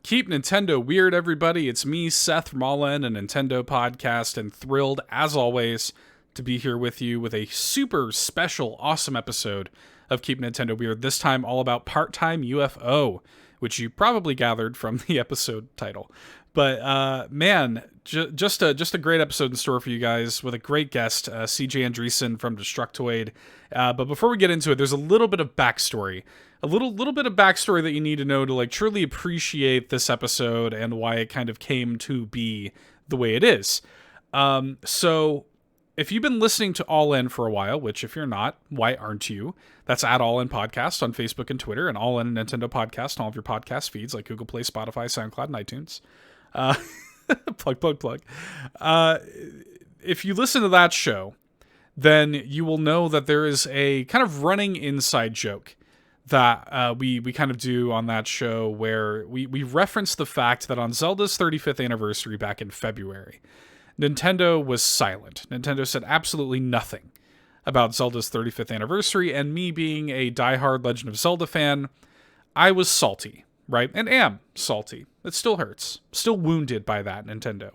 Keep Nintendo weird, everybody. It's me, Seth from All In, a Nintendo podcast, and thrilled, as always, to be here with you with a super special, awesome episode of Keep Nintendo Weird. This time all about Part-Time UFO, which you probably gathered from the episode title. But man, just a great episode in store for you guys with a great guest, CJ Andriessen from Destructoid. But before we get into it, there's a little bit of backstory. A little bit of backstory that you need to know to like truly appreciate this episode and why it kind of came to be the way it is. So if you've been listening to All In for a while, which if you're not, why aren't you? That's at All In Podcast on Facebook and Twitter, and All In Nintendo Podcast on all of your podcast feeds like Google Play, Spotify, SoundCloud, and iTunes. Plug. If you listen to that show, then you will know that there is a kind of running inside joke that we kind of do on that show where we reference the fact that on Zelda's 35th anniversary back in February, Nintendo was silent. Nintendo said absolutely nothing about Zelda's 35th anniversary, and me being a diehard Legend of Zelda fan, I was salty, right? And am salty. It still hurts. Still wounded by that, Nintendo.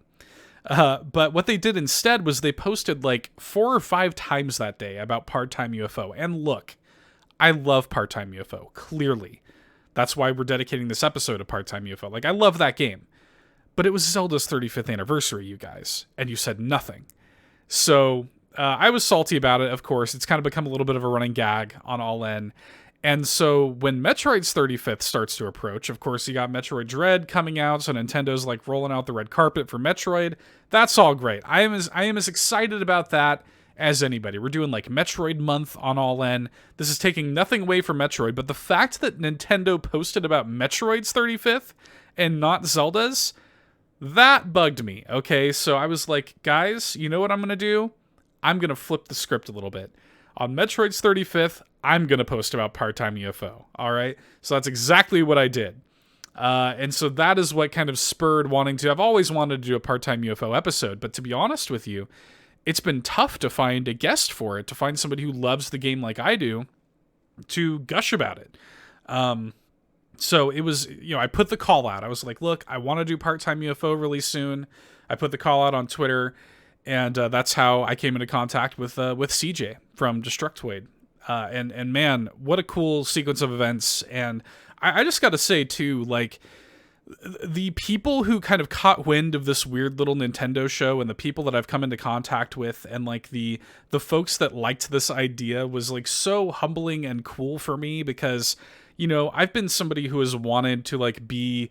But what they did instead was they posted like 4 or 5 times that day about Part-Time UFO. And look, I love Part-Time UFO, clearly. That's why we're dedicating this episode to Part-Time UFO. Like, I love that game. But it was Zelda's 35th anniversary, you guys, and you said nothing. So I was salty about it, of course. It's kind of become a little bit of a running gag on All In. And so when Metroid's 35th starts to approach, of course, you got Metroid Dread coming out, so Nintendo's like rolling out the red carpet for Metroid. That's all great. I am as excited about that as anybody. We're doing like Metroid month on All In. This is taking nothing away from Metroid, but the fact that Nintendo posted about Metroid's 35th and not Zelda's, that bugged me. Okay, so I was like, guys, you know what I'm going to do? I'm going to flip the script a little bit. On Metroid's 35th, I'm going to post about Part-Time UFO. All right, so that's exactly what I did. And so that is what kind of spurred wanting to. I've always wanted to do a Part-Time UFO episode, but to be honest with you, it's been tough to find a guest for it, to find somebody who loves the game like I do, to gush about it. So it was, I put the call out. I was like, look, I want to do Part-Time UFO really soon. I put the call out on Twitter, and that's how I came into contact with CJ from Destructoid. And man, what a cool sequence of events. And I just got to say, too, like, the people who kind of caught wind of this weird little Nintendo show and the people that I've come into contact with and like the folks that liked this idea was like so humbling and cool for me because, I've been somebody who has wanted to like be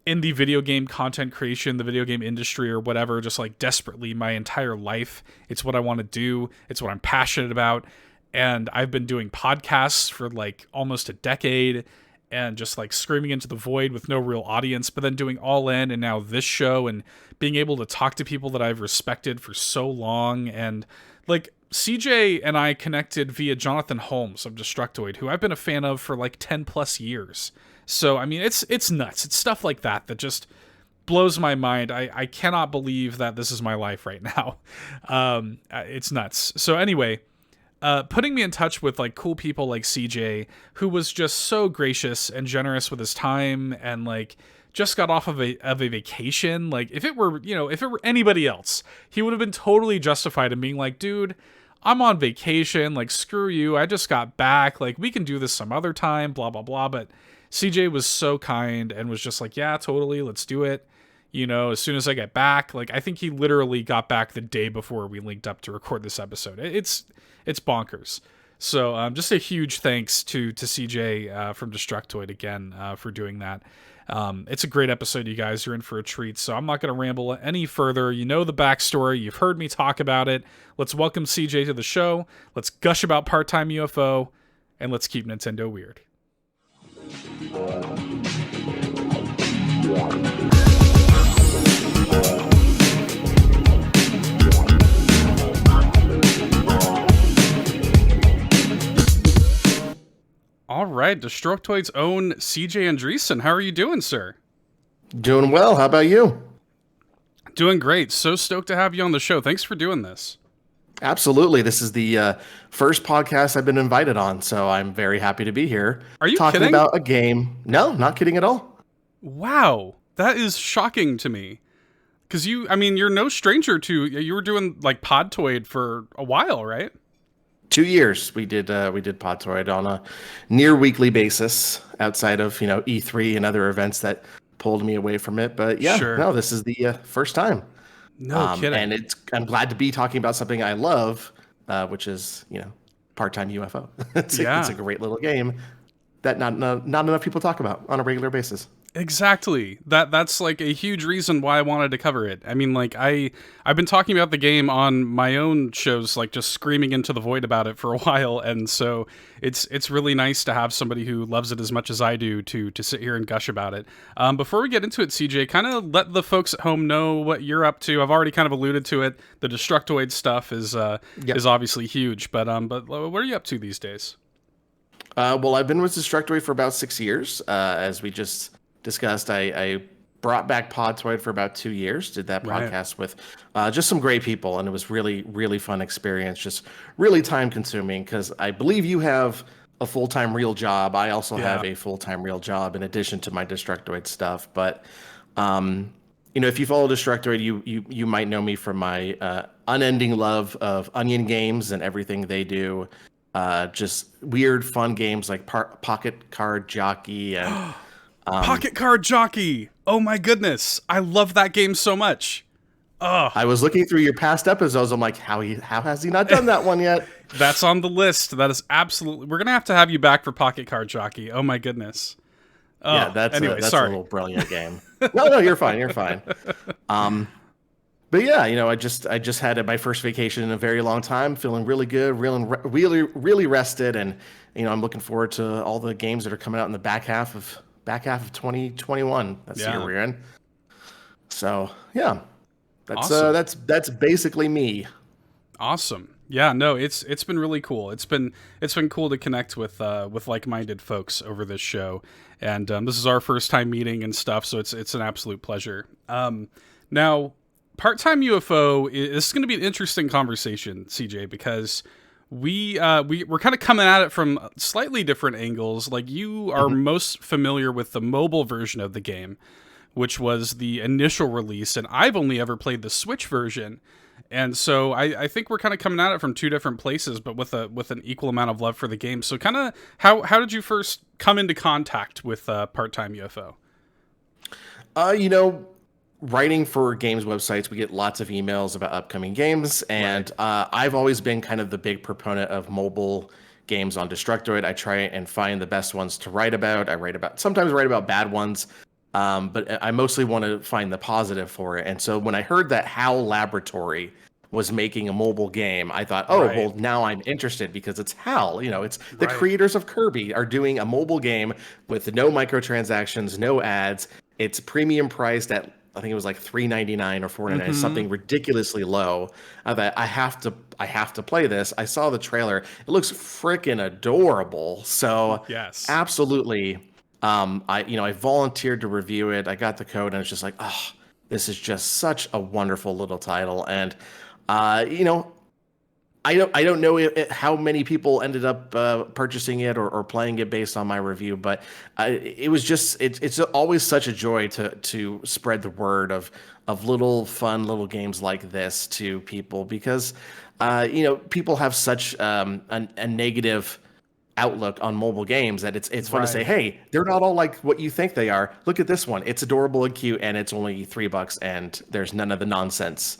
in the video game content creation, the video game industry or whatever, just like desperately my entire life. It's what I want to do. It's what I'm passionate about. And I've been doing podcasts for like almost a decade and just like screaming into the void with no real audience, but then doing All In and now this show and being able to talk to people that I've respected for so long. And like CJ and I connected via Jonathan Holmes of Destructoid, who I've been a fan of for like 10 plus years. So, I mean, it's nuts. It's stuff like that just blows my mind. I cannot believe that this is my life right now. It's nuts. So anyway, putting me in touch with like cool people like CJ, who was just so gracious and generous with his time and like just got off of a vacation. Like if it were anybody else, he would have been totally justified in being like, dude, I'm on vacation. Like, screw you. I just got back. Like, we can do this some other time, blah, blah, blah. But CJ was so kind and was just like, yeah, totally. Let's do it. As soon as I get back, like, I think he literally got back the day before we linked up to record this episode. It's bonkers. So just a huge thanks to CJ from Destructoid again for doing that. It's a great episode, you guys. You're in for a treat, so I'm not going to ramble any further. You know the backstory. You've heard me talk about it. Let's welcome CJ to the show. Let's gush about Part-Time UFO, and let's keep Nintendo weird. All right, Destructoid's own CJ Andriessen. How are you doing, sir? Doing well. How about you? Doing great. So stoked to have you on the show. Thanks for doing this. Absolutely. This is the first podcast I've been invited on, so I'm very happy to be here. Are you talking kidding? About a game? No, not kidding at all. Wow. That is shocking to me. Because you're no stranger to, you were doing like Podtoid for a while, right? 2 years we did Podtoid on a near weekly basis outside of, E3 and other events that pulled me away from it. But yeah, Sure. no, this is the first time. No kidding. And I'm glad to be talking about something I love, which is, part-time UFO. It's a Yeah. great little game that not enough people talk about on a regular basis. Exactly. That's like a huge reason why I wanted to cover it. I mean, like I've been talking about the game on my own shows, like just screaming into the void about it for a while, and so it's really nice to have somebody who loves it as much as I do to sit here and gush about it. Before we get into it, CJ, kind of let the folks at home know what you're up to. I've already kind of alluded to it. The Destructoid stuff is obviously huge, but what are you up to these days? Well, I've been with Destructoid for about 6 years. As we just discussed, I brought back Podtoid for about 2 years, did that Right. podcast with just some great people, and it was really, really fun experience, just really time consuming, because I believe you have a full-time real job. I also Yeah. have a full-time real job in addition to my Destructoid stuff. But if you follow Destructoid, you might know me from my unending love of Onion Games and everything they do. Just weird, fun games like Pocket Card Jockey and Pocket Card Jockey. Oh my goodness. I love that game so much. Oh, I was looking through your past episodes. I'm like, how has he not done that one yet? that's on the list. That is absolutely. We're gonna have to have you back for Pocket Card Jockey. Oh my goodness. Yeah, Oh, anyway, that's a sorry. little brilliant game. No, you're fine. You're fine. But yeah, I just had my first vacation in a very long time, feeling really good, really, really rested, and I'm looking forward to all the games that are coming out in the back half of 2021. That's the year Yeah. we're in. So yeah, Awesome. that's basically me. Awesome. Yeah, no, it's been really cool. It's been cool to connect with like-minded folks over this show, and this is our first time meeting and stuff, so it's an absolute pleasure. Now, part-time UFO is going to be an interesting conversation, CJ, because we're kind of coming at it from slightly different angles. Like you are Mhm. most familiar with the mobile version of the game, which was the initial release, and I've only ever played the Switch version. And so I think we're kind of coming at it from two different places, but with an equal amount of love for the game. So kind of how did you first come into contact with part-time UFO? Uh, you know, Writing for games websites, we get lots of emails about upcoming games, Right. and I've always been kind of the big proponent of mobile games on Destructoid. I try and find the best ones to write about. Sometimes write about bad ones, but I mostly want to find the positive for it. And so when I heard that HAL Laboratory was making a mobile game, I thought, oh, Right. well, now I'm interested because it's HAL. It's the Right. creators of Kirby are doing a mobile game with no microtransactions, no ads. It's premium priced at, I think it was like $3.99 or $4.99, Mm-hmm. something ridiculously low. I thought I have to play this. I saw the trailer. It looks freaking adorable. So Yes. absolutely, I volunteered to review it. I got the code, and it's just like, oh, this is just such a wonderful little title. And uh, you know, I don't know how many people ended up purchasing it or playing it based on my review, but it was just it's always such a joy to spread the word of little fun little games like this to people, because people have such a negative outlook on mobile games that it's fun to say, Right. hey, they're not all like what you think they are. Look at this one. It's adorable and cute, and it's only $3, and there's none of the nonsense.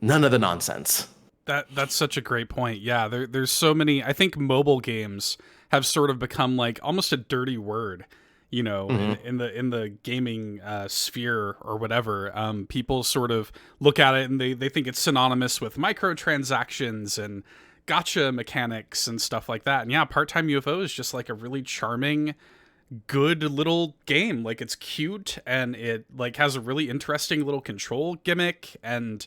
None of the nonsense. That's such a great point. Yeah, there's so many. I think mobile games have sort of become like almost a dirty word, Hmm. in the gaming sphere or whatever. People sort of look at it and they think it's synonymous with microtransactions and gotcha mechanics and stuff like that. And yeah, part-time UFO is just like a really charming, good little game. Like it's cute and it like has a really interesting little control gimmick, and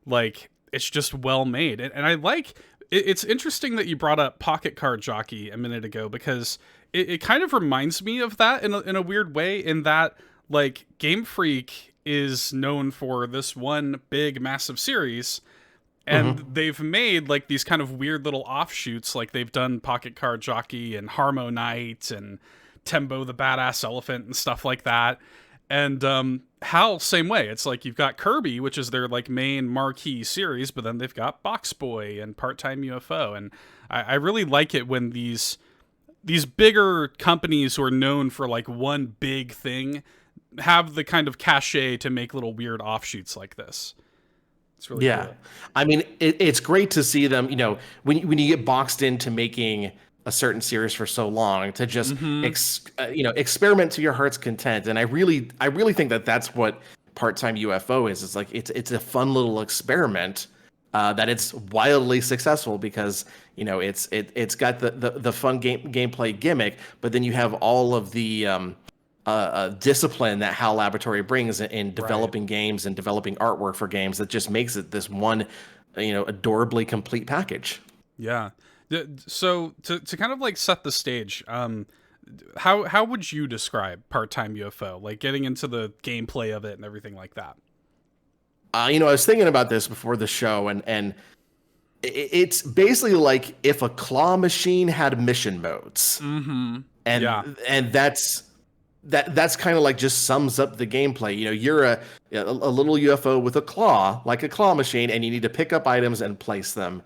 like it's just well made. And I like it's interesting that you brought up Pocket Card Jockey a minute ago, because it kind of reminds me of that in a weird way, in that like Game Freak is known for this one big massive series, and Hmm. they've made like these kind of weird little offshoots. Like they've done Pocket Card Jockey and Harmo Knight and Tembo the Badass Elephant and stuff like that. And HAL, same way. It's like you've got Kirby, which is their like main marquee series, but then they've got Box Boy and Part-Time UFO, and I really like it when these bigger companies who are known for like one big thing have the kind of cachet to make little weird offshoots like this. It's really cool. I mean, it's great to see them, when you get boxed into making a certain series for so long, to just experiment to your heart's content. And I really think that that's what Part-Time UFO is. It's like it's a fun little experiment that it's wildly successful because it's got the fun gameplay gimmick, but then you have all of the discipline that HAL Laboratory brings in developing games and developing artwork for games that just makes it this one adorably complete package. Yeah. So to kind of like set the stage, how would you describe Part-Time UFO? Like getting into the gameplay of it and everything like that. I was thinking about this before the show, and it's basically like if a claw machine had mission modes, and that's kind of like just sums up the gameplay. You're a little UFO with a claw, like a claw machine, and you need to pick up items and place them.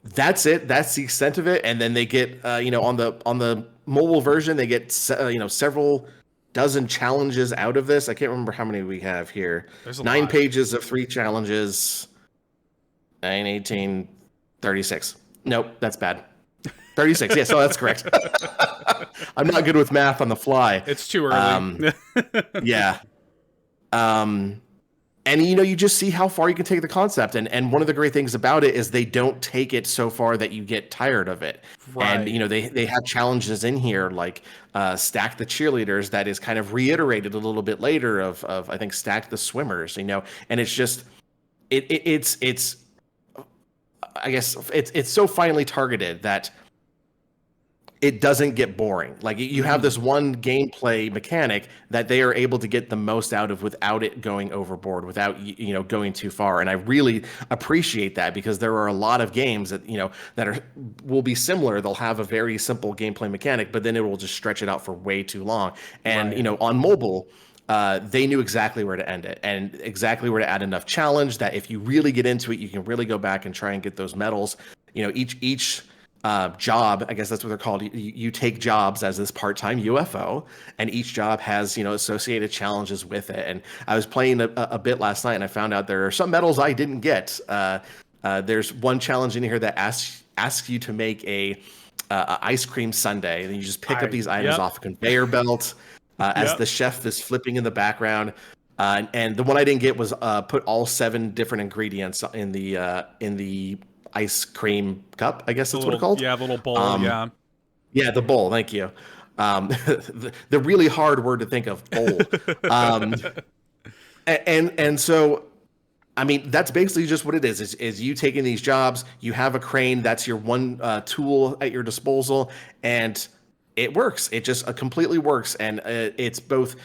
That's it. That's the extent of it. And then they get, on the mobile version, they get, several dozen challenges out of this. I can't remember how many we have here. There's 9 pages of 3 challenges. 9, 18, 36. Nope, that's bad. 36. Yeah, so that's correct. I'm not good with math on the fly. It's too early. Yeah. And you just see how far you can take the concept, and one of the great things about it is they don't take it so far that you get tired of it. Right. And they have challenges in here like stack the cheerleaders, that is kind of reiterated a little bit later of I think stack the swimmers, and it's just it's I guess it's so finely targeted that it doesn't get boring. Like you have this one gameplay mechanic that they are able to get the most out of without it going overboard, without going too far. And I really appreciate that, because there are a lot of games that will be similar. They'll have a very simple gameplay mechanic, but then it will just stretch it out for way too long. And on mobile, they knew exactly where to end it and exactly where to add enough challenge that if you really get into it, you can really go back and try and get those medals. Each job, I guess that's what they're called. You take jobs as this part-time UFO, and each job has associated challenges with it. And I was playing a bit last night, and I found out there are some medals I didn't get. There's one challenge in here that asks you to make a ice cream sundae, and you just pick up these items off a conveyor belt as the chef is flipping in the background. And the one I didn't get was put all 7 different ingredients in the ice cream cup, I guess that's what it's called. Yeah, the little bowl. Yeah, the bowl. Thank you. The really hard word to think of, bowl. And so, I mean, that's basically just what it is you taking these jobs. You have a crane. That's your one tool at your disposal, and it works. It just completely works, and it's both.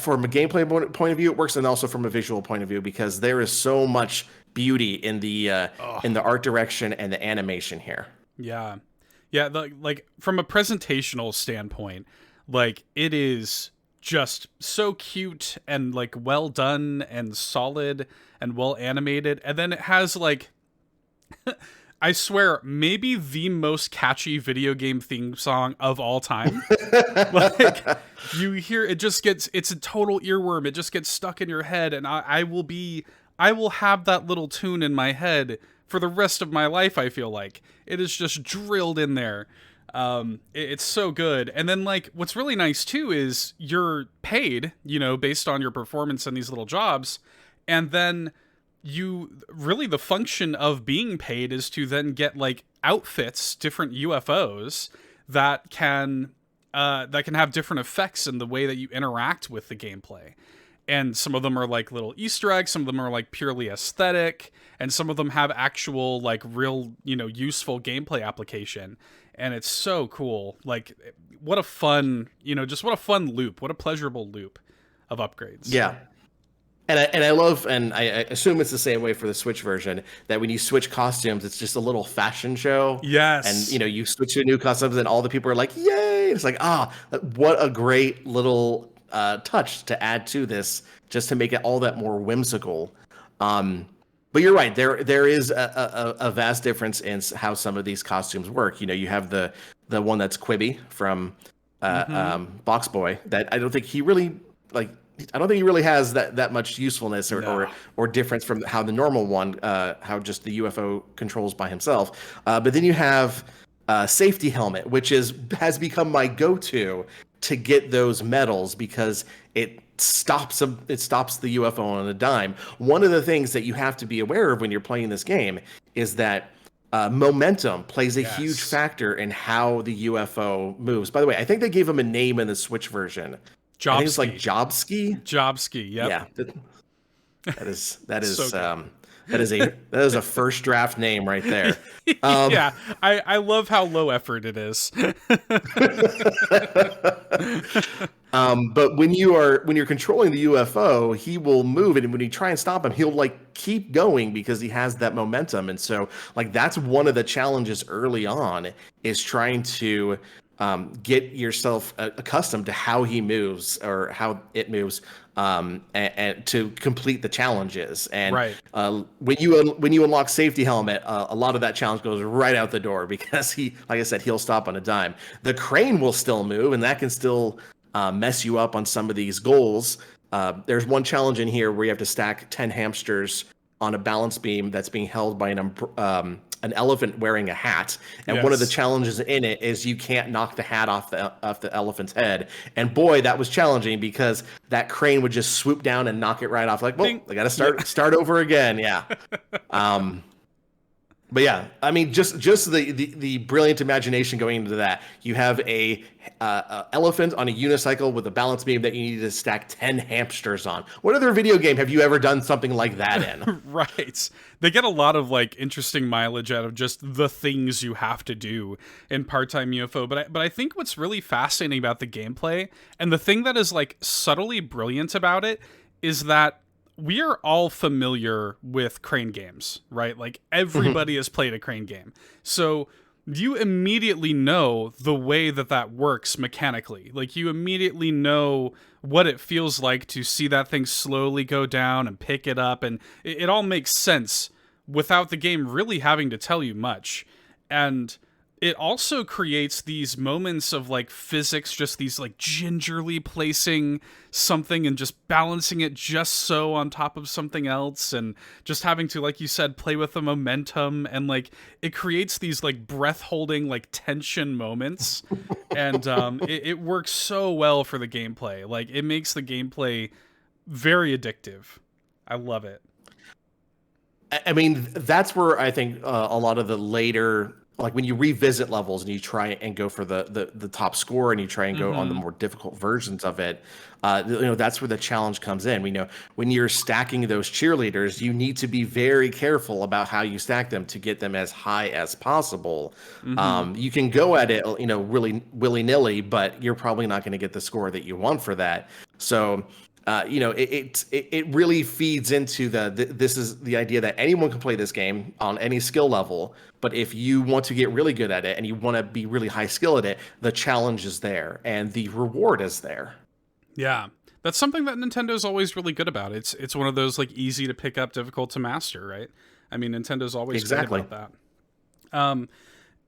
From a gameplay point of view, it works, and also from a visual point of view, because there is so much beauty in the art direction and the animation here. Yeah. Like from a presentational standpoint, like it is just so cute and like well done and solid and well animated, and then it has like I swear, maybe the most catchy video game theme song of all time. Like, you hear it, it's a total earworm. It just gets stuck in your head, and I will have that little tune in my head for the rest of my life. I feel like it is just drilled in there. It's so good. And then like, what's really nice too is you're paid, based on your performance in these little jobs, and then the function of being paid is to then get like outfits, different UFOs that can have different effects in the way that you interact with the gameplay. And some of them are like little Easter eggs, some of them are like purely aesthetic, and some of them have actual like real, useful gameplay application. And it's so cool. Like, what a fun, just what a fun loop, what a pleasurable loop of upgrades. Yeah. And I love, and I assume it's the same way for the Switch version, that when you switch costumes, it's just a little fashion show. And, Yes. you switch to new costumes and all the people are like, yay. It's like, what a great little touch to add to this, just to make it all that more whimsical. Um, but you're right. There is a vast difference in how some of these costumes work. You have the one that's Quibi from Box Boy, that I don't think he really like. I don't think he really has that much usefulness or difference from how the normal one, how just the UFO controls by himself. But then you have Safety Helmet, which has become my go-to to get those medals because it stops the UFO on a dime. One of the things that you have to be aware of when you're playing this game is that momentum plays a huge factor in how the UFO moves. By the way, I think they gave him a name in the Switch version. I think it's like Jobski. Jobski, yep. Yeah. That is So that is a first draft name right there. Yeah, I love how low effort it is. But when you're controlling the UFO, he will move, and when you try and stop him, he'll like keep going because he has that momentum. And so like that's one of the challenges early on, is trying to get yourself accustomed to how he moves or how it moves, and to complete the challenges. And right. When you unlock Safety Helmet, a lot of that challenge goes right out the door because like I said, he'll stop on a dime. The crane will still move, and that can still mess you up on some of these goals. There's one challenge in here where you have to stack 10 hamsters on a balance beam that's being held by an elephant wearing a hat. And one of the challenges in it is you can't knock the hat off the elephant's head. And boy, that was challenging because that crane would just swoop down and knock it right off. Like, well, I got to start over again. Yeah. But yeah, I mean, just the brilliant imagination going into that. You have a elephant on a unicycle with a balance beam that you need to stack 10 hamsters on. What other video game have you ever done something like that in? Right. They get a lot of like interesting mileage out of just the things you have to do in Part-Time UFO. But I think what's really fascinating about the gameplay, and the thing that is like subtly brilliant about it, is that we are all familiar with crane games, right? Like everybody has played a crane game. So you immediately know the way that works mechanically. Like you immediately know what it feels like to see that thing slowly go down and pick it up. And it all makes sense without the game really having to tell you much. And it also creates these moments of like physics, just these like gingerly placing something and just balancing it just so on top of something else, and just having to, like you said, play with the momentum, and like it creates these like breath holding like tension moments. And it works so well for the gameplay. Like it makes the gameplay very addictive. I love it. I mean, that's where I think a lot of the later, like when you revisit levels and you try and go for the top score and you try and go on the more difficult versions of it, that's where the challenge comes in. We know when you're stacking those cheerleaders, you need to be very careful about how you stack them to get them as high as possible. You can go at it, really willy-nilly, but you're probably not going to get the score that you want for that. So it really feeds into this is the idea that anyone can play this game on any skill level, but if you want to get really good at it and you want to be really high skill at it, the challenge is there and the reward is there. Yeah. That's something that Nintendo's always really good about. It's one of those like easy to pick up, difficult to master, right? I mean, Nintendo's always great about that.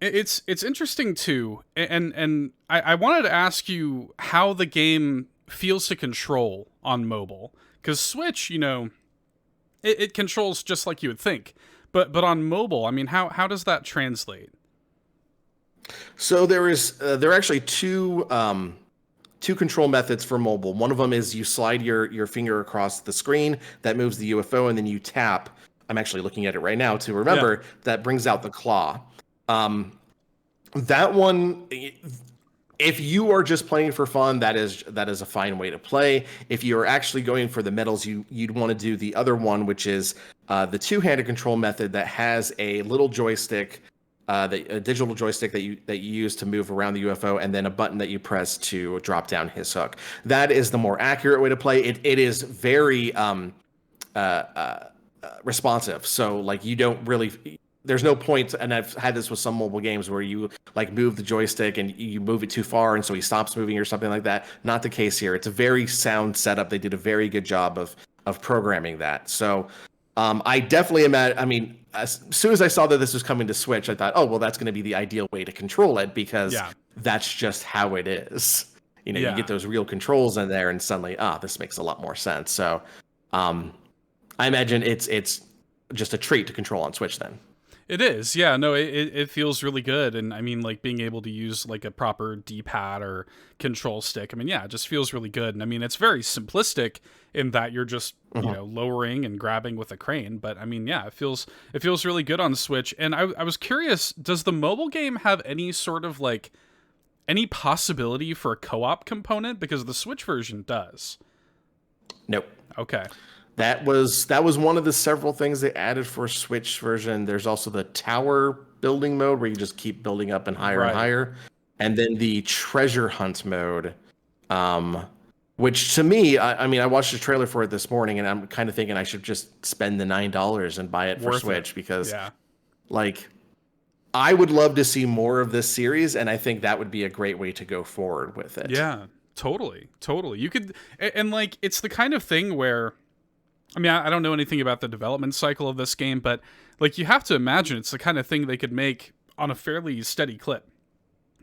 It's interesting too, and I wanted to ask you how the game feels to control on mobile, because Switch, it controls just like you would think, but on mobile, I mean, how does that translate? So there are actually two control methods for mobile. One of them is you slide your finger across the screen, that moves the UFO, and then you tap. I'm actually looking at it right now to remember that brings out the claw. That one, if you are just playing for fun, that is a fine way to play. If you're actually going for the medals, you'd want to do the other one, which is the two-handed control method that has a little joystick, a digital joystick that you use to move around the UFO, and then a button that you press to drop down his hook. That is the more accurate way to play. It is very responsive. So like you don't really, there's no point, and I've had this with some mobile games where you like move the joystick and you move it too far and so he stops moving or something like that. Not the case here. It's a very sound setup. They did a very good job of programming that. So I definitely imagine, I mean, as soon as I saw that this was coming to Switch, I thought, oh, well, that's going to be the ideal way to control it because that's just how it is. You know, you get those real controls in there and suddenly, this makes a lot more sense. So I imagine it's just a treat to control on Switch then. It is, yeah. No, it feels really good, and I mean, like being able to use like a proper D-pad or control stick. I mean, yeah, it just feels really good, and I mean, it's very simplistic in that you're just you know lowering and grabbing with a crane. But I mean, yeah, it feels really good on Switch. And I was curious, does the mobile game have any sort of like any possibility for a co-op component? Because the Switch version does. Nope. Okay. That was one of the several things they added for Switch version. There's also the tower building mode where you just keep building up and higher and higher. And then the treasure hunt mode, which to me, I mean, I watched the trailer for it this morning and I'm kind of thinking I should just spend the $9 and buy it for Switch because like I would love to see more of this series. And I think that would be a great way to go forward with it. Yeah, totally. You could, and like, it's the kind of thing where, I mean, I don't know anything about the development cycle of this game, but like you have to imagine it's the kind of thing they could make on a fairly steady clip.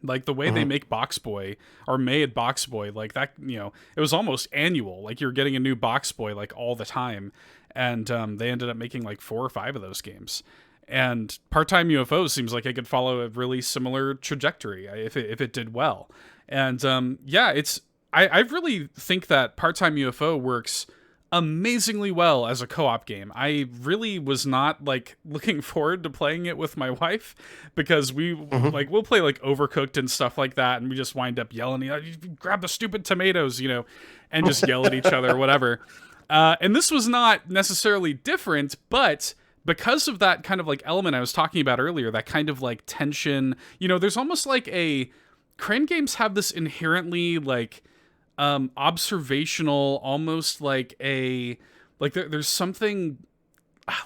Like the way they make Box Boy or made Box Boy, like that, you know, it was almost annual. Like you're getting a new Box Boy like all the time. And they ended up making like 4 or 5 of those games. And Part-Time UFO seems like it could follow a really similar trajectory if it did well. And I really think that Part-Time UFO works amazingly well as a co-op game. I really was not like looking forward to playing it with my wife because we like we'll play like Overcooked and stuff like that, and we just wind up yelling, you grab the stupid tomatoes, you know, and just yell at each other or whatever. And this was not necessarily different, but because of that kind of like element I was talking about earlier, that kind of like tension, you know, there's almost like crane games have this inherently like observational, almost like there's something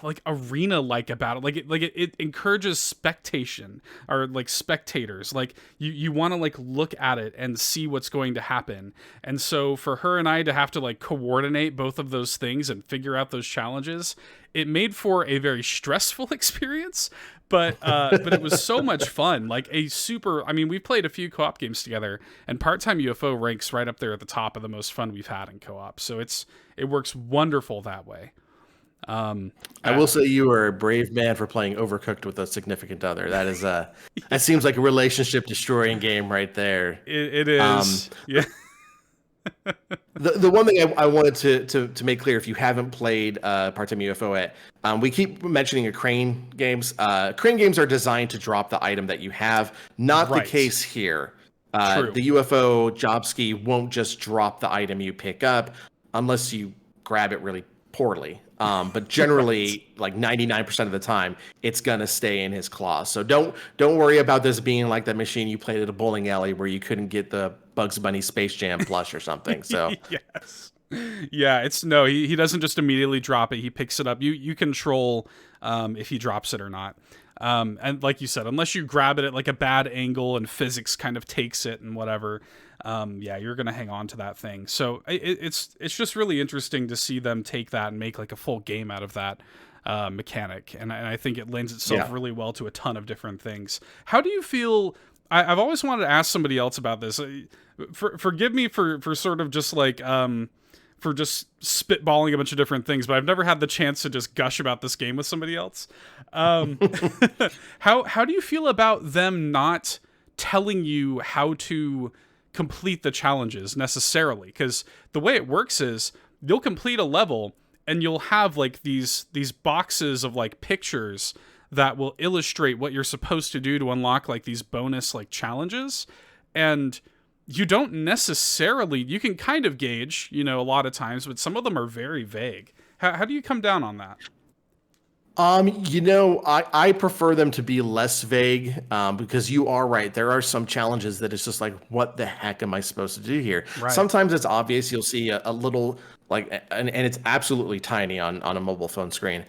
like arena like about it. It encourages spectation or like spectators. Like you want to like look at it and see what's going to happen. And so for her and I to have to like coordinate both of those things and figure out those challenges, it made for a very stressful experience. But it was so much fun. Like I mean, we've played a few co-op games together, and Part-Time UFO ranks right up there at the top of the most fun we've had in co-op. So it works wonderful that way. I will say you are a brave man for playing Overcooked with a significant other. That is that seems like a relationship destroying game right there. It is. Yeah. The one thing I wanted to make clear, if you haven't played Part-Time UFO yet, we keep mentioning crane games. Crane games are designed to drop the item that you have. Not the case here. The UFO job ski won't just drop the item you pick up unless you grab it really poorly. But generally, like 99% of the time, it's gonna stay in his claws. So don't worry about this being like that machine you played at a bowling alley where you couldn't get the Bugs Bunny Space Jam plush or something. So yes, yeah, he doesn't just immediately drop it. He picks it up. You control if he drops it or not. And like you said, unless you grab it at like a bad angle and physics kind of takes it and whatever, you're gonna hang on to that thing. So it's just really interesting to see them take that and make like a full game out of that mechanic, and I think it lends itself really well to a ton of different things. How do you feel? I've always wanted to ask somebody else about this. Forgive me for sort of just like for just spitballing a bunch of different things, but I've never had the chance to just gush about this game with somebody else. How do you feel about them not telling you how to complete the challenges necessarily? Because the way it works is you'll complete a level and you'll have like these boxes of like pictures that will illustrate what you're supposed to do to unlock like these bonus like challenges. And you don't necessarily, you can kind of gauge, you know, a lot of times, but some of them are very vague. How do you come down on that? I prefer them to be less vague, because you are right. There are some challenges that it's just like, what the heck am I supposed to do here? Right. Sometimes it's obvious. You'll see a little like, and it's absolutely tiny on a mobile phone screen.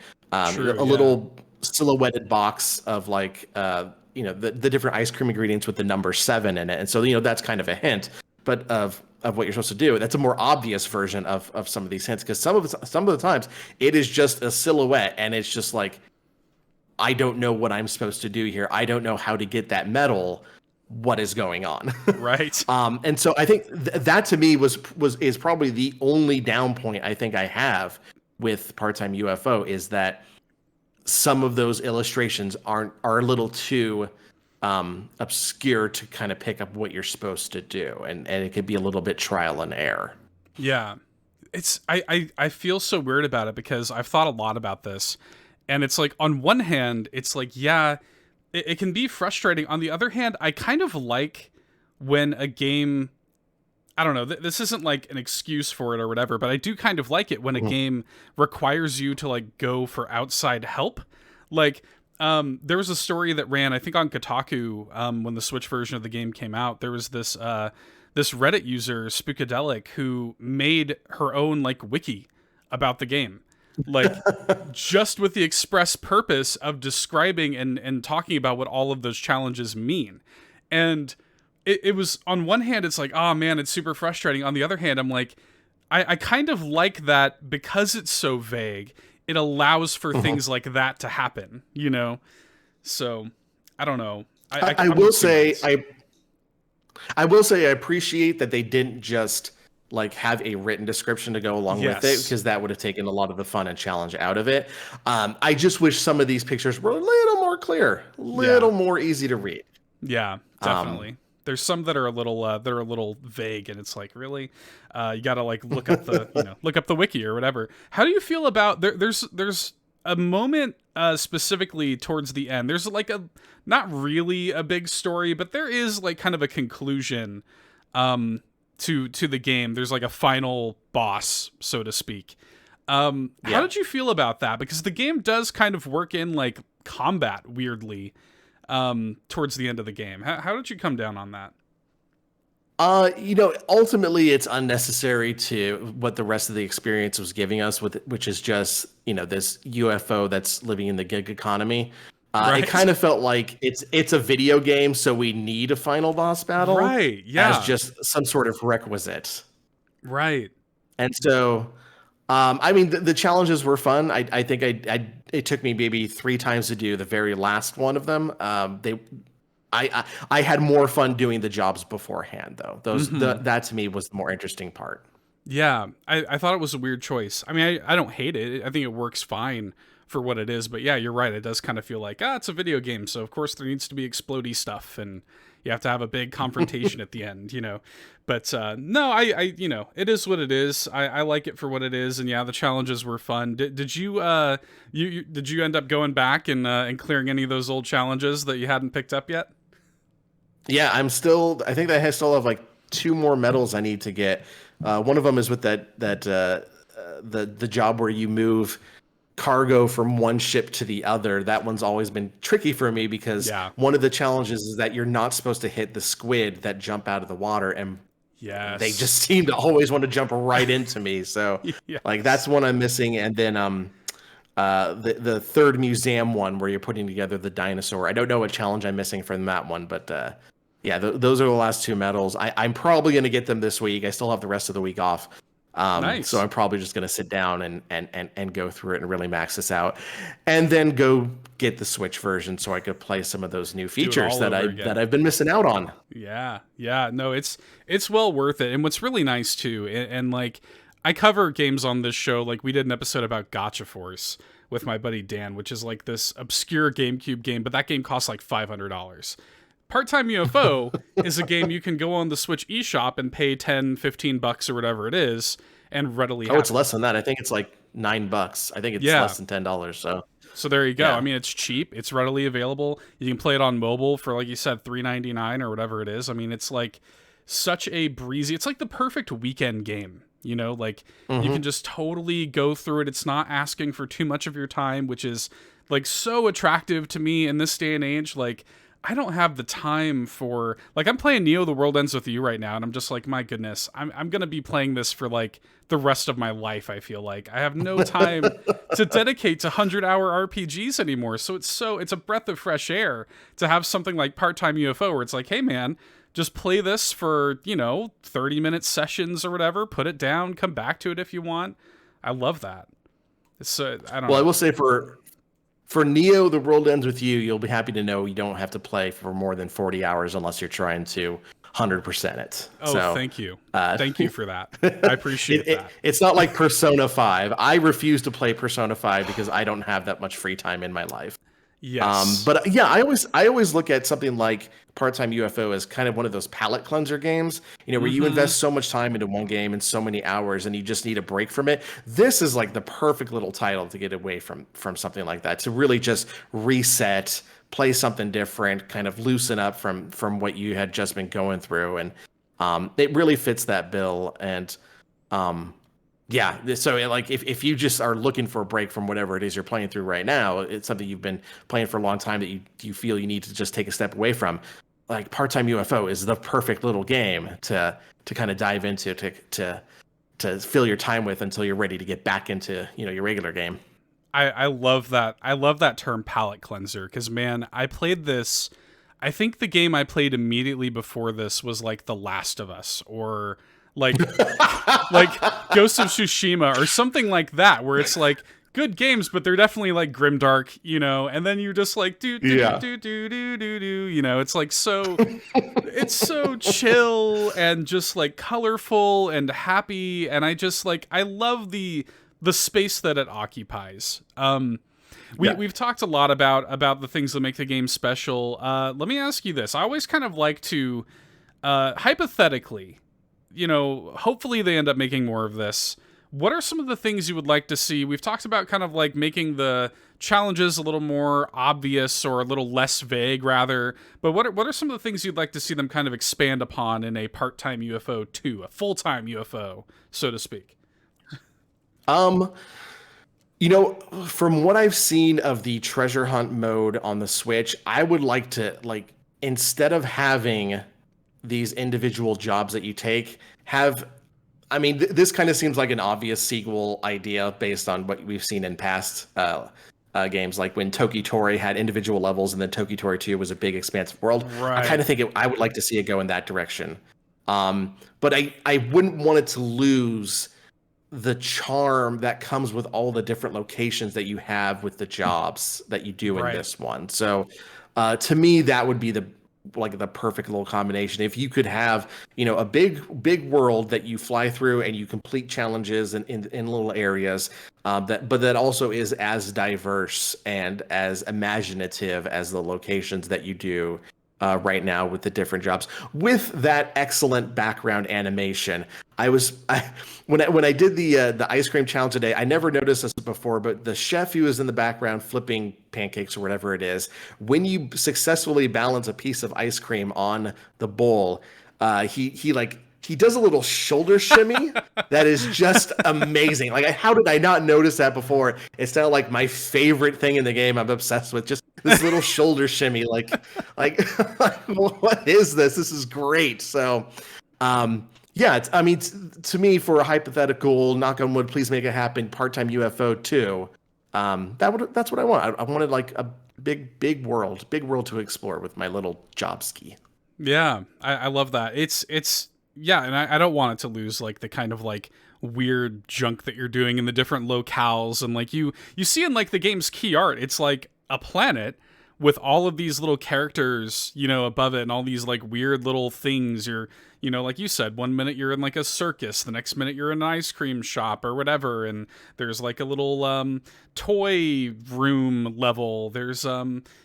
True. A Yeah. little silhouetted box of like, the different ice cream ingredients with the number 7 in it, and so that's kind of a hint, but of what you're supposed to do. That's a more obvious version of some of these hints, because some of the times it is just a silhouette and it's just like, I don't know what I'm supposed to do here. I don't know how to get that medal. What is going on? Right. And so I think that to me is probably the only down point I think I have with Part-Time UFO, is that some of those illustrations are a little too obscure to kind of pick up what you're supposed to do, and it could be a little bit trial and error. Yeah. I feel so weird about it because I've thought a lot about this. And it's like, on one hand, it's like, yeah, it can be frustrating. On the other hand, I kind of like when a game, I don't know, this isn't like an excuse for it or whatever, but I do kind of like it when a game requires you to like go for outside help. Like, there was a story that ran, I think, on Kotaku, when the Switch version of the game came out. There was this Reddit user, Spookadelic, who made her own like wiki about the game, like just with the express purpose of describing and talking about what all of those challenges mean. And it was, on one hand, it's like, oh man, it's super frustrating. On the other hand, I'm like, I kind of like that because it's so vague. It allows for things like that to happen, So I don't know. I will say I will say I appreciate that they didn't just like have a written description to go along with it, because that would have taken a lot of the fun and challenge out of it. I just wish some of these pictures were a little more clear, a little more easy to read. Yeah, definitely. There's some that are a little vague, and it's like, really, you gotta like look up the look up the wiki or whatever. How do you feel about there's a moment specifically towards the end? There's like a, not really a big story, but there is like kind of a conclusion to the game. There's like a final boss, so to speak. How did you feel about that? Because the game does kind of work in like combat weirdly towards the end of the game. How did you come down on that? Ultimately it's unnecessary to what the rest of the experience was giving us, which is just, this UFO that's living in the gig economy. Right. It kind of felt like it's a video game, so we need a final boss battle, right? Yeah, as just some sort of requisite, right. and so, I mean, the challenges were fun. I think it took me maybe 3 times to do the very last one of them. I had more fun doing the jobs beforehand, though. That to me was the more interesting part. Yeah, I thought it was a weird choice. I mean, I don't hate it. I think it works fine for what it is. But yeah, you're right. It does kind of feel like, it's a video game, so of course there needs to be explodey stuff, and you have to have a big confrontation at the end, But no, I it is what it is. I like it for what it is, and yeah, the challenges were fun. Did you did you end up going back and clearing any of those old challenges that you hadn't picked up yet? Yeah, I think that I still have like 2 more medals I need to get. One of them is with the job where you move cargo from one ship to the other. That one's always been tricky for me, because one of the challenges is that you're not supposed to hit the squid that jump out of the water, and they just seem to always want to jump right into me. So like that's one I'm missing. And then the third museum one where you're putting together the dinosaur. I don't know what challenge I'm missing from that one, but those are the last 2 medals. I'm probably going to get them this week. I still have the rest of the week off. Nice. So I'm probably just going to sit down and go through it and really max this out, and then go get the Switch version so I could play some of those new features that I've been missing out on. Yeah. No, it's well worth it. And what's really nice too, and like I cover games on this show. Like we did an episode about Gotcha Force with my buddy Dan, which is like this obscure GameCube game, but that game costs like $500. Part-Time UFO is a game you can go on the Switch eShop and pay $10-15 or whatever it is, and readily it's less than that. I think it's like $9. I think it's less than $10. So there you go. I mean, it's cheap. It's readily available. You can play it on mobile for, like you said, $3.99 or whatever it is. I mean, it's like such a breezy. It's like the perfect weekend game. Like you can just totally go through it. It's not asking for too much of your time, which is like so attractive to me in this day and age. Like, I don't have the time for, like, I'm playing Neo The World Ends With You right now, and I'm just like, my goodness, I'm gonna be playing this for like the rest of my life. I feel like I have no time to dedicate to 100-hour RPGs anymore. So it's a breath of fresh air to have something like Part-Time UFO, where it's like, hey man, just play this for, 30-minute sessions or whatever, put it down, come back to it if you want. I love that. It's I don't Well, I know. will say for Neo, The World Ends With You, you'll be happy to know you don't have to play for more than 40 hours unless you're trying to 100% it. Oh, So, thank you. Thank you for that. I appreciate that. it's not like Persona 5. I refuse to play Persona 5 because I don't have that much free time in my life. Yes. But yeah, I always look at something like Part-Time UFO as kind of one of those palate cleanser games, where you invest so much time into one game and so many hours and you just need a break from it. This is like the perfect little title to get away from something like that, to really just reset, play something different, kind of loosen up from what you had just been going through. And it really fits that bill. And yeah, so like if you just are looking for a break from whatever it is you're playing through right now, it's something you've been playing for a long time that you feel you need to just take a step away from. Like Part-Time UFO is the perfect little game to kind of dive into, to fill your time with until you're ready to get back into your regular game. I love that. I love that term, palate cleanser, because man, I played this. I think the game I played immediately before this was like The Last of Us, or like like Ghost of Tsushima or something like that, where it's like good games, but they're definitely like grimdark, and then you just like Yeah. it's like it's so chill and just like colorful and happy, and I love the space that it occupies. We've talked a lot about the things that make the game special. Let me ask you this. I always kind of like to hypothetically, hopefully they end up making more of this. What are some of the things you would like to see? We've talked about kind of like making the challenges a little more obvious or a little less vague, rather. But what are some of the things you'd like to see them kind of expand upon in a Part-Time UFO 2, a full-time UFO, so to speak? From what I've seen of the treasure hunt mode on the Switch, I would like to, like, instead of having these individual jobs that you take, this kind of seems like an obvious sequel idea based on what we've seen in past games, like when Toki Tori had individual levels and then Toki Tori 2 was a big expansive world. Right. I kind of think I would like to see it go in that direction. But I wouldn't want it to lose the charm that comes with all the different locations that you have with the jobs that you do in Right. this one. So to me, that would be the perfect little combination. If you could have, a big world that you fly through and you complete challenges in little areas, but that also is as diverse and as imaginative as the locations that you do right now with the different jobs, with that excellent background animation. When I did the ice cream challenge today, I never noticed this before, but the chef who is in the background flipping pancakes or whatever it is, when you successfully balance a piece of ice cream on the bowl, he does a little shoulder shimmy that is just amazing. Like, how did I not notice that before? It's now like my favorite thing in the game. I'm obsessed with just this little shoulder shimmy. Like, what is this? This is great. So, yeah, to me, for a hypothetical, knock on wood, please make it happen, Part-Time UFO 2, that's what I want. I wanted like a big world to explore with my little job ski. Yeah, I love that. It's yeah, and I don't want it to lose like the kind of like weird junk that you're doing in the different locales, and like you see in like the game's key art, it's like a planet with all of these little characters, above it, and all these like weird little things. You're, like you said, one minute you're in like a circus, the next minute you're in an ice cream shop or whatever, and there's like a little toy room level. There's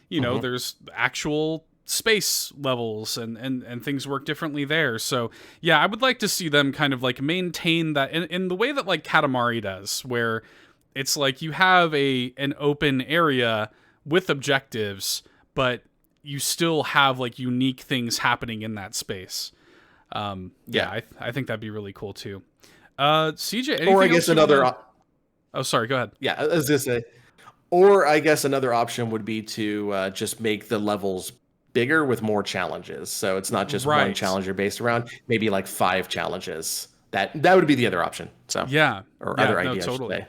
there's actual space levels, and things work differently there. So yeah, I would like to see them kind of like maintain that in the way that like Katamari does, where it's like you have an open area with objectives, but you still have like unique things happening in that space. I think that'd be really cool too. CJ, anything Or I guess else another. Oh, sorry, go ahead. Yeah, I was gonna say, Or I guess another option would be to just make the levels bigger with more challenges. So it's not just one Right. challenge you're based around, maybe like 5 challenges. That would be the other option. So, Yeah. or Yeah. other No, idea, I should totally. say.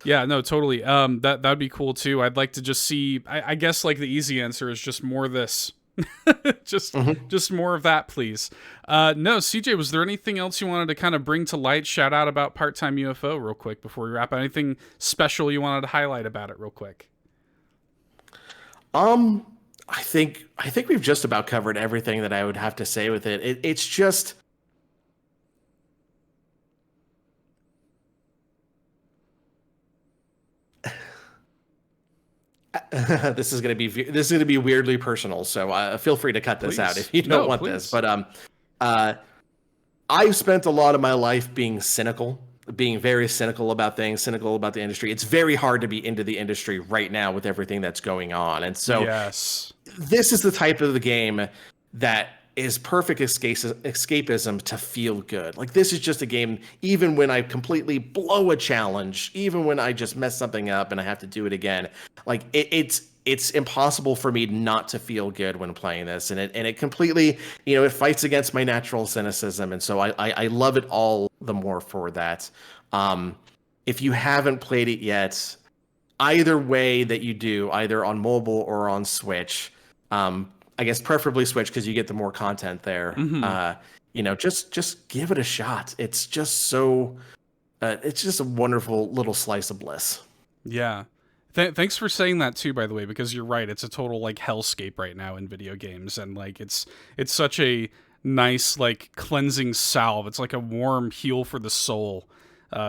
Yeah, no, totally. That'd be cool too. I'd like to just see. I guess like the easy answer is just more of this. just Mhm. just more of that, please. No, CJ, was there anything else you wanted to kind of bring to light? Shout out about Part-Time UFO real quick before we wrap. Anything special you wanted to highlight about it real quick? Um, I think we've just about covered everything that I would have to say with it. It's just this is gonna be weirdly personal. So feel free to cut this out Please. if you don't No, want this. please. But uh, I've spent a lot of my life being cynical, being very cynical about things, cynical about the industry. It's very hard to be into the industry right now with everything that's going on, and so Yes. this is the type of the game that is perfect escapism to feel good. Like this is just a game, even when I completely blow a challenge, even when I just mess something up and I have to do it again, like it's impossible for me not to feel good when playing this, and it completely, it fights against my natural cynicism, and so I love it all the more for that. If you haven't played it yet, either way that you do, either on mobile or on Switch, I guess preferably Switch because you get the more content there. Mm-hmm. Just give it a shot. It's just a wonderful little slice of bliss. Yeah. Thanks for saying that too, by the way, because you're right. It's a total like hellscape right now in video games, and like it's such a nice like cleansing salve. It's like a warm heal for the soul.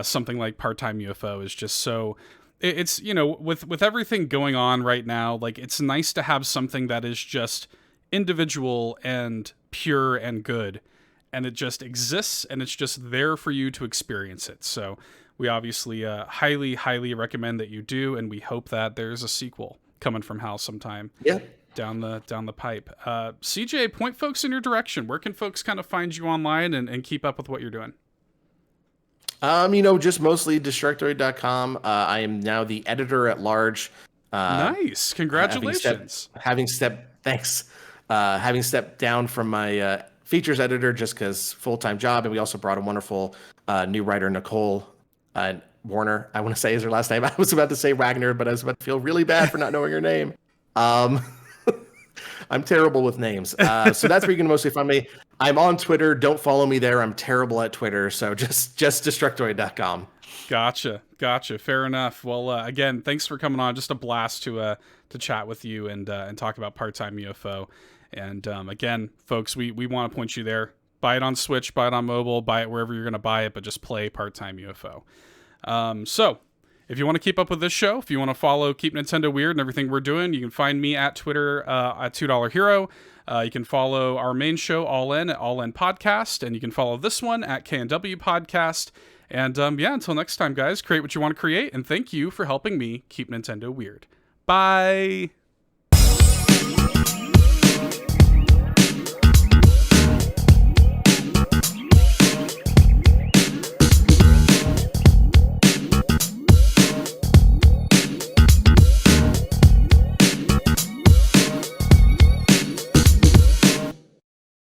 Something like Part-Time UFO is just so. It's with everything going on right now, like it's nice to have something that is just individual and pure and good, and it just exists and it's just there for you to experience it. So we obviously highly recommend that you do, and we hope that there's a sequel coming from Hal sometime Yeah. down the pipe. CJ, point folks in your direction. Where can folks kind of find you online and keep up with what you're doing? Just mostly Destructoid.com. I am now the editor at large. Nice, Having congratulations. thanks. Having stepped down from my features editor just because full-time job, and we also brought a wonderful new writer, Nicole Warner. I want to say is her last name. I was about to say Wagner, but I was about to feel really bad for not knowing her name. Um, I'm terrible with names. So that's where you can mostly find me. I'm on Twitter. Don't follow me there. I'm terrible at Twitter. So just Destructoid.com. Gotcha. Fair enough. Well, again, thanks for coming on. Just a blast to chat with you and talk about Part-Time UFO. And again, folks, we want to point you there. Buy it on Switch, buy it on mobile, buy it wherever you're going to buy it, but just play Part-Time UFO. So, if you want to keep up with this show, if you want to follow Keep Nintendo Weird and everything we're doing, you can find me at Twitter at $2 Hero. You can follow our main show, All In, at All In Podcast, and you can follow this one at KNW Podcast. And until next time, guys, create what you want to create, and thank you for helping me keep Nintendo weird. Bye!